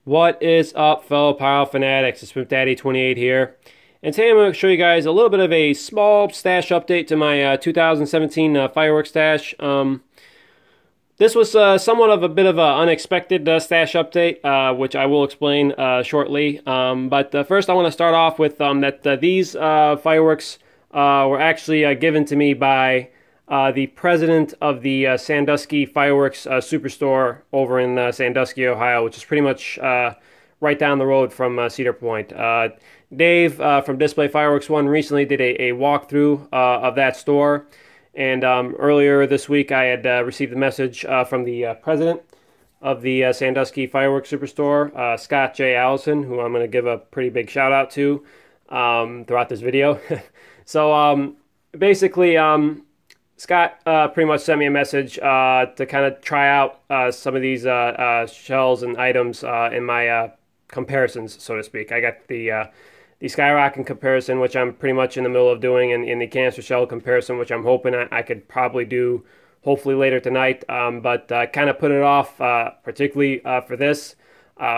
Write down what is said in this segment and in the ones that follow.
What is up, fellow pyro fanatics? It's SwiftDaddy28 here, and today I'm going to show you guys a little bit of a small stash update to my 2017 fireworks stash. This was somewhat of a bit of an unexpected stash update, which I will explain shortly. But first I want to start off with that these fireworks were actually given to me by the president of the Sandusky Fireworks Superstore over in Sandusky, Ohio, which is pretty much right down the road from Cedar Point. Dave from Display Fireworks One recently did a walkthrough of that store, and earlier this week I had received a message from the president of the Sandusky Fireworks Superstore, Scott J. Allison, who I'm going to give a pretty big shout out to throughout this video. So basically, Scott pretty much sent me a message to kind of try out some of these shells and items in my comparisons, so to speak. I got the Skyrocket comparison, which I'm pretty much in the middle of doing, and in the canister shell comparison, which I'm hoping I could probably do hopefully later tonight, but kind of put it off, particularly for this,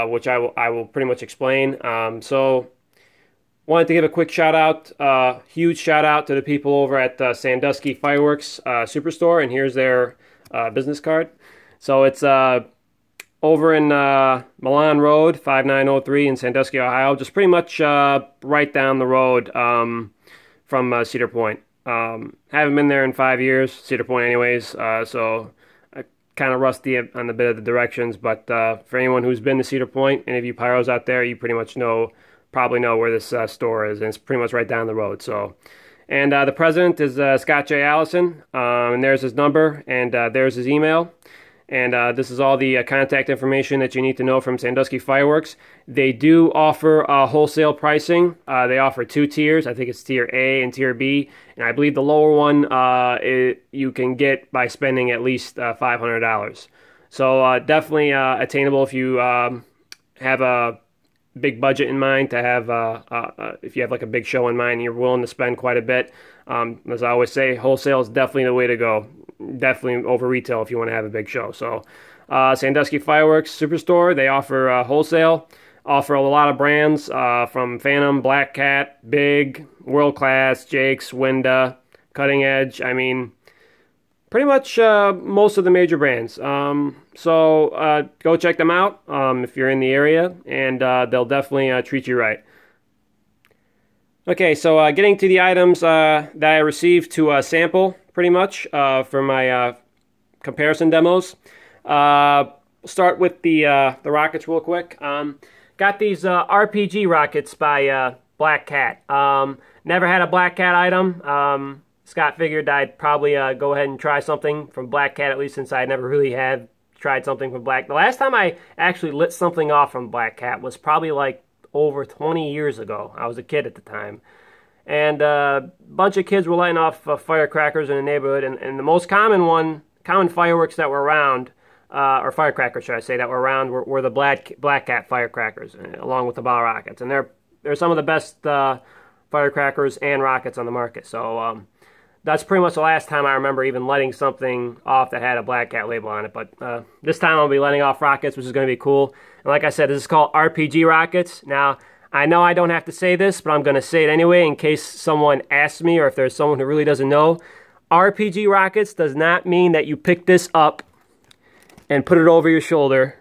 which I will pretty much explain. So wanted to give a quick shout out, huge shout out to the people over at Sandusky Fireworks Superstore, and here's their business card. So it's over in Milan Road, 5903 in Sandusky, Ohio, just pretty much right down the road from Cedar Point. Haven't been there in 5 years, Cedar Point anyways, so kind of rusty on the bit of the directions, but for anyone who's been to Cedar Point, any of you pyros out there, you pretty much probably know where this store is, and it's pretty much right down the road. So, and the president is Scott J. Allison, and there's his number, and there's his email, and this is all the contact information that you need to know from Sandusky Fireworks. They do offer wholesale pricing. They offer two tiers. I think it's tier A and tier B, and I believe the lower one you can get by spending at least $500. So definitely attainable if you have a big budget in mind, to have if you have like a big show in mind and you're willing to spend quite a bit. As I always say, wholesale is definitely the way to go. Definitely over retail if you want to have a big show. So Sandusky Fireworks Superstore, they offer wholesale, offer a lot of brands from Phantom, Black Cat, Big, World Class, Jake's, Winda, Cutting Edge. I mean, pretty much most of the major brands. So go check them out if you're in the area, and they'll definitely treat you right. Okay, so getting to the items that I received to sample pretty much for my comparison demos. Start with the rockets real quick. Got these RPG rockets by Black Cat. Never had a Black Cat item. Scott figured I'd probably go ahead and try something from Black Cat, at least since I never really had tried something from Black. The last time I actually lit something off from Black Cat was probably like over 20 years ago. I was a kid at the time. And a bunch of kids were lighting off firecrackers in the neighborhood, and the most common fireworks that were around, or firecrackers, should I say, that were around were the Black Cat firecrackers, along with the bottle rockets. And they're some of the best firecrackers and rockets on the market. So that's pretty much the last time I remember even letting something off that had a Black Cat label on it. But this time I'll be letting off rockets, which is going to be cool. And like I said, this is called RPG rockets. Now, I know I don't have to say this, but I'm going to say it anyway in case someone asks me, or if there's someone who really doesn't know. RPG rockets does not mean that you pick this up and put it over your shoulder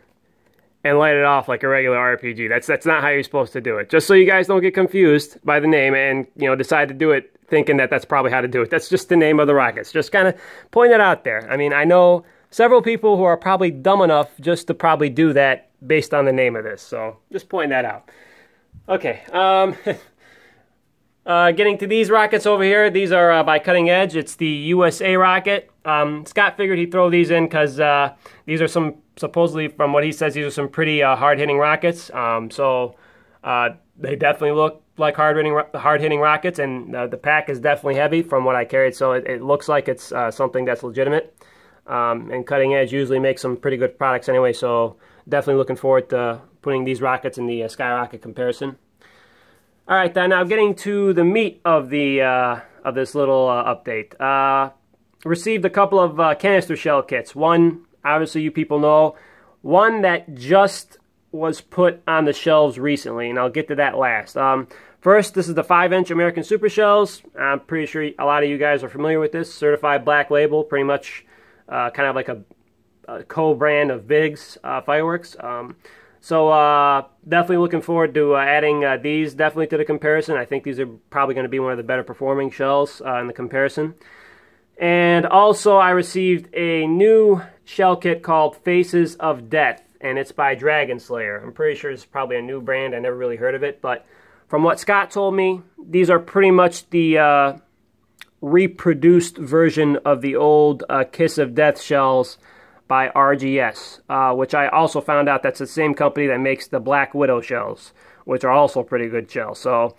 and light it off like a regular RPG. That's not how you're supposed to do it. Just so you guys don't get confused by the name and decide to do it thinking that that's probably how to do it. That's just the name of the rockets. Just kind of point it out there. I mean, I know several people who are probably dumb enough just to probably do that based on the name of this. So just point that out. Okay. Getting to these rockets over here. These are by Cutting Edge. It's the USA rocket. Scott figured he'd throw these in because these are supposedly, from what he says, these are some pretty hard-hitting rockets. So they definitely look like hard-hitting rockets, and the pack is definitely heavy from what I carried, so it looks like it's something that's legitimate. And Cutting Edge usually makes some pretty good products anyway, so definitely looking forward to putting these rockets in the Skyrocket comparison. All right, now getting to the meat of this little update. Received a couple of canister shell kits. One, obviously you people know, one that just was put on the shelves recently, and I'll get to that last. First, this is the 5-inch American Super Shells. I'm pretty sure a lot of you guys are familiar with this. Certified black label, pretty much kind of like a co-brand of Biggs Fireworks. So definitely looking forward to adding these definitely to the comparison. I think these are probably going to be one of the better performing shells in the comparison. And also I received a new shell kit called Faces of Death, and it's by Dragon Slayer. I'm pretty sure it's probably a new brand. I never really heard of it, but from what Scott told me, these are pretty much the reproduced version of the old Kiss of Death shells by RGS, which I also found out that's the same company that makes the Black Widow shells, which are also pretty good shells. So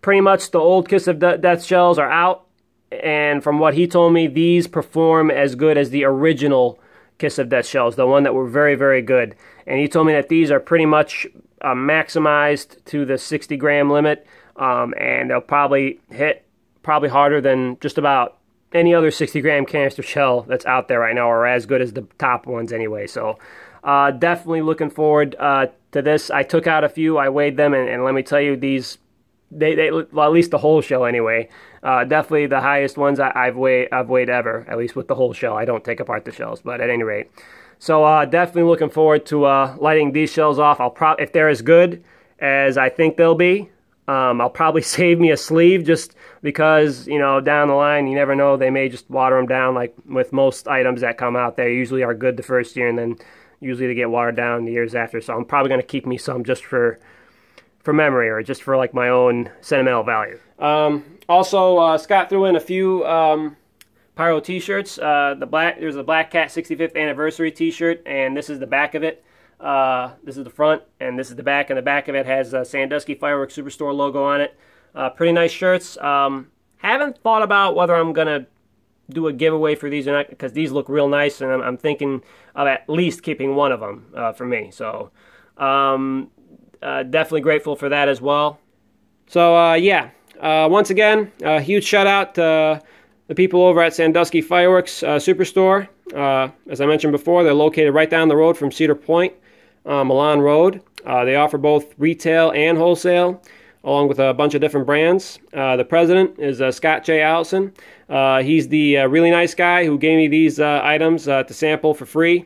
pretty much the old Kiss of Death shells are out, and from what he told me, these perform as good as the original Kiss of Death shells, the one that were very, very good. And he told me that these are pretty much maximized to the 60-gram limit, and they'll probably hit harder than just about any other 60-gram canister shell that's out there right now, or as good as the top ones anyway. So definitely looking forward to this. I took out a few, I weighed them, and let me tell you, these, well, at least the whole shell anyway, definitely the highest ones I've weighed ever, at least with the whole shell. I don't take apart the shells, but at any rate. So definitely looking forward to lighting these shells off. If they're as good as I think they'll be, I'll probably save me a sleeve, just because, you know, down the line, you never know, they may just water them down. Like with most items that come out, they usually are good the first year, and then usually they get watered down the years after. So I'm probably going to keep me some just for memory, or just for like my own sentimental value. Also, Scott threw in a few Pyro t-shirts. There's a Black Cat 65th anniversary t-shirt, and this is the back of it. This is the front, and this is the back, and the back of it has a Sandusky Fireworks Superstore logo on it. Pretty nice shirts. Haven't thought about whether I'm gonna do a giveaway for these or not, because these look real nice, and I'm thinking of at least keeping one of them for me. So definitely grateful for that as well. So yeah, once again, a huge shout out to the people over at Sandusky Fireworks Superstore. As I mentioned before, they're located right down the road from Cedar Point, Milan Road. They offer both retail and wholesale, along with a bunch of different brands. The president is Scott J. Allison. He's the really nice guy who gave me these items to sample for free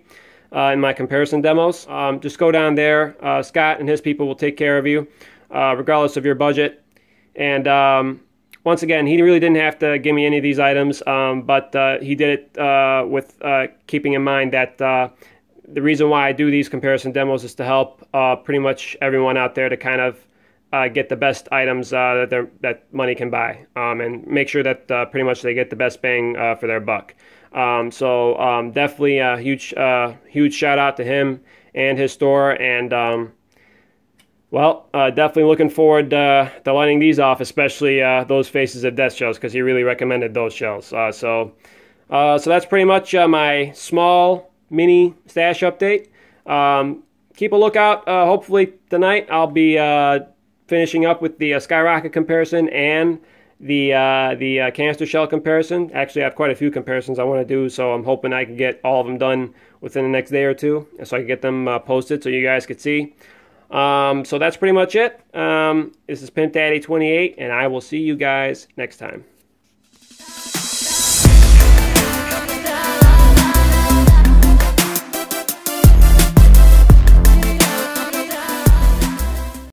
in my comparison demos. Just go down there. Scott and his people will take care of you, regardless of your budget. And once again, he really didn't have to give me any of these items, but he did it with keeping in mind that the reason why I do these comparison demos is to help pretty much everyone out there to kind of get the best items that money can buy, and make sure that pretty much they get the best bang for their buck. So definitely a huge shout out to him and his store, and well, definitely looking forward to lighting these off, especially those Faces of Death shells, because he really recommended those shells. So that's pretty much my small mini stash update. Keep a lookout. Hopefully tonight I'll be finishing up with the Skyrocket comparison and the canister shell comparison. Actually, I have quite a few comparisons I want to do, so I'm hoping I can get all of them done within the next day or two, so I can get them posted so you guys could see. So that's pretty much it. This is Pimp Daddy 28, and I will see you guys next time.